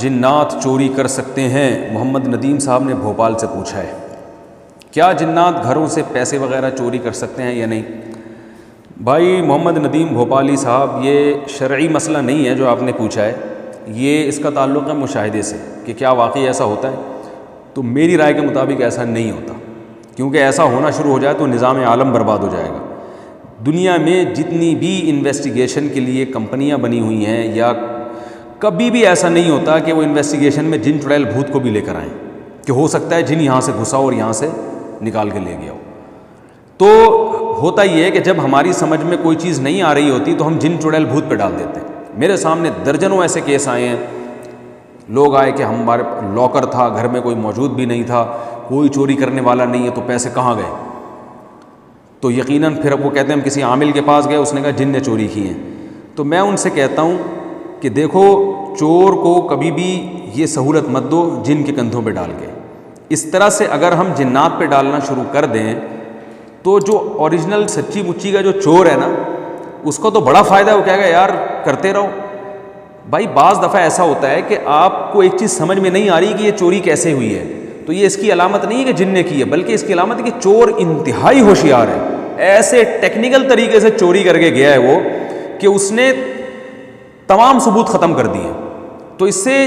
جنات چوری کر سکتے ہیں؟ محمد ندیم صاحب نے بھوپال سے پوچھا ہے. کیا جنات گھروں سے پیسے وغیرہ چوری کر سکتے ہیں یا نہیں؟ بھائی محمد ندیم بھوپالی صاحب، یہ شرعی مسئلہ نہیں ہے جو آپ نے پوچھا ہے، یہ اس کا تعلق ہے مشاہدے سے کہ کیا واقعی ایسا ہوتا ہے. تو میری رائے کے مطابق ایسا نہیں ہوتا، کیونکہ ایسا ہونا شروع ہو جائے تو نظام عالم برباد ہو جائے گا. دنیا میں جتنی بھی انویسٹیگیشن کے لیے کمپنیاں بنی ہوئی ہیں، یا کبھی بھی ایسا نہیں ہوتا کہ وہ انویسٹیگیشن میں جن چڑیل بھوت کو بھی لے کر آئیں کہ ہو سکتا ہے جن یہاں سے گھسا اور یہاں سے نکال کے لے گیا ہو. تو ہوتا یہ ہے کہ جب ہماری سمجھ میں کوئی چیز نہیں آ رہی ہوتی تو ہم جن چڑیل بھوت پہ ڈال دیتے ہیں. میرے سامنے درجنوں ایسے کیس آئے ہیں، لوگ آئے کہ ہمارے لاکر تھا، گھر میں کوئی موجود بھی نہیں تھا، کوئی چوری کرنے والا نہیں ہے، تو پیسے کہاں گئے؟ تو یقیناً پھر اب وہ کہتے ہیں ہم کسی عامل کے پاس گئے، اس نے کہا جن نے چوری کی ہیں. تو میں ان سے کہتا ہوں کہ دیکھو، چور کو کبھی بھی یہ سہولت مت دو جن کے کندھوں پہ ڈال کے. اس طرح سے اگر ہم جنات پہ ڈالنا شروع کر دیں تو جو اوریجنل سچی مچی کا جو چور ہے نا، اس کو تو بڑا فائدہ ہے، وہ کہے گا یار کرتے رہو. بھائی بعض دفعہ ایسا ہوتا ہے کہ آپ کو ایک چیز سمجھ میں نہیں آ رہی کہ یہ چوری کیسے ہوئی ہے، تو یہ اس کی علامت نہیں ہے کہ جن نے کی ہے، بلکہ اس کی علامت ہے کہ چور انتہائی ہوشیار ہے. ایسے ٹیکنیکل طریقے سے چوری کر کے گیا ہے وہ کہ اس نے تمام ثبوت ختم کر دیے. تو اس سے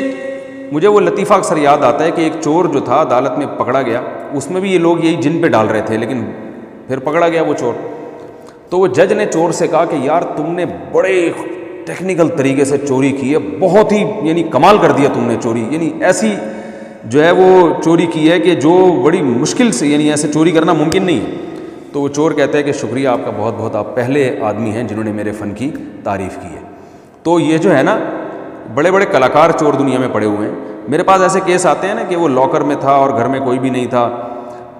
مجھے وہ لطیفہ اکثر یاد آتا ہے کہ ایک چور جو تھا عدالت میں پکڑا گیا، اس میں بھی یہ لوگ یہی جن پہ ڈال رہے تھے، لیکن پھر پکڑا گیا وہ چور. تو وہ جج نے چور سے کہا کہ یار تم نے بڑے ٹیکنیکل طریقے سے چوری کی ہے، بہت ہی یعنی کمال کر دیا تم نے چوری، یعنی ایسی جو ہے وہ چوری کی ہے کہ جو بڑی مشکل سے، یعنی ایسے چوری کرنا ممکن نہیں ہے. تو وہ چور کہتا ہے کہ شکریہ آپ کا بہت بہت، آپ پہلے آدمی ہیں جنہوں نے میرے فن کی تعریف کی ہے. تو یہ جو ہے نا، بڑے بڑے کلاکار چور دنیا میں پڑے ہوئے ہیں. میرے پاس ایسے کیس آتے ہیں نا کہ وہ لاکر میں تھا اور گھر میں کوئی بھی نہیں تھا،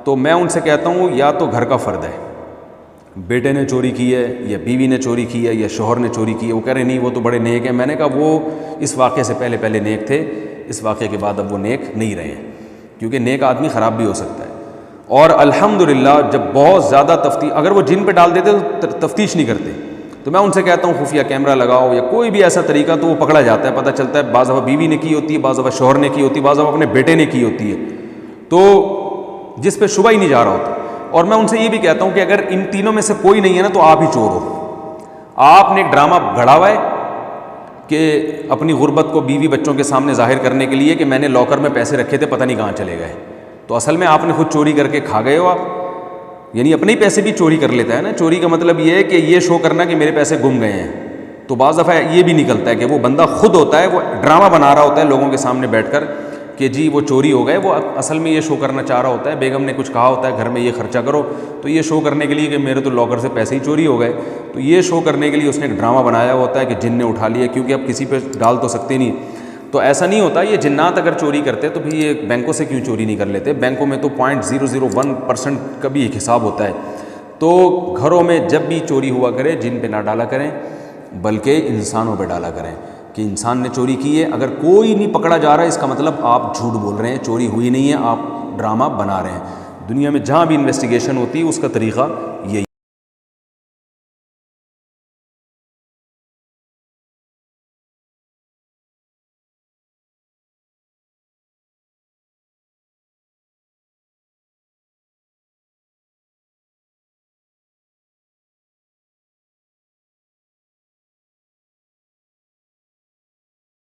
تو میں ان سے کہتا ہوں یا تو گھر کا فرد ہے، بیٹے نے چوری کی ہے یا بیوی نے چوری کی ہے یا شوہر نے چوری کی ہے. وہ کہہ رہے نہیں وہ تو بڑے نیک ہیں. میں نے کہا وہ اس واقعے سے پہلے نیک تھے، اس واقعے کے بعد اب وہ نیک نہیں رہے ہیں، کیونکہ نیک آدمی خراب بھی ہو سکتا ہے. اور الحمدللہ جب بہت زیادہ تفتیش، اگر وہ جن پہ ڈال دیتے تو تفتیش نہیں کرتے، تو میں ان سے کہتا ہوں خفیہ کیمرہ لگاؤ یا کوئی بھی ایسا طریقہ، تو وہ پکڑا جاتا ہے، پتہ چلتا ہے. بعض دفعہ بیوی نے کی ہوتی ہے، بعض دفعہ شوہر نے کی ہوتی ہے، بعض دفعہ اپنے بیٹے نے کی ہوتی ہے، تو جس پہ شبہ ہی نہیں جا رہا ہوتا. اور میں ان سے یہ بھی کہتا ہوں کہ اگر ان تینوں میں سے کوئی نہیں ہے نا تو آپ ہی چور ہو. آپ نے ایک ڈرامہ گھڑا ہوا ہے کہ اپنی غربت کو بیوی بچوں کے سامنے ظاہر کرنے کے لیے کہ میں نے لاکر میں پیسے رکھے تھے پتہ نہیں کہاں چلے گئے، تو اصل میں آپ نے خود چوری کر کے کھا گئے ہو. آپ یعنی اپنے ہی پیسے بھی چوری کر لیتا ہے نا. چوری کا مطلب یہ ہے کہ یہ شو کرنا کہ میرے پیسے گم گئے ہیں. تو بعض دفعہ یہ بھی نکلتا ہے کہ وہ بندہ خود ہوتا ہے، وہ ڈرامہ بنا رہا ہوتا ہے لوگوں کے سامنے بیٹھ کر کہ جی وہ چوری ہو گئے، وہ اصل میں یہ شو کرنا چاہ رہا ہوتا ہے. بیگم نے کچھ کہا ہوتا ہے گھر میں یہ خرچہ کرو، تو یہ شو کرنے کے لیے کہ میرے تو لاکر سے پیسے ہی چوری ہو گئے، تو یہ شو کرنے کے لیے اس نے ایک ڈرامہ بنایا ہوتا ہے کہ جن نے اٹھا لیا، کیونکہ اب کسی پہ ڈال تو سکتے نہیں. تو ایسا نہیں ہوتا. یہ جنات اگر چوری کرتے تو بھی یہ بینکوں سے کیوں چوری نہیں کر لیتے؟ بینکوں میں تو 0.001% کا بھی ایک حساب ہوتا ہے. تو گھروں میں جب بھی چوری ہوا کرے جن پہ نہ ڈالا کریں، بلکہ انسانوں پہ ڈالا کریں کہ انسان نے چوری کی ہے. اگر کوئی نہیں پکڑا جا رہا ہے اس کا مطلب آپ جھوٹ بول رہے ہیں، چوری ہوئی نہیں ہے، آپ ڈرامہ بنا رہے ہیں. دنیا میں جہاں بھی انویسٹیگیشن ہوتی ہے اس کا طریقہ یہی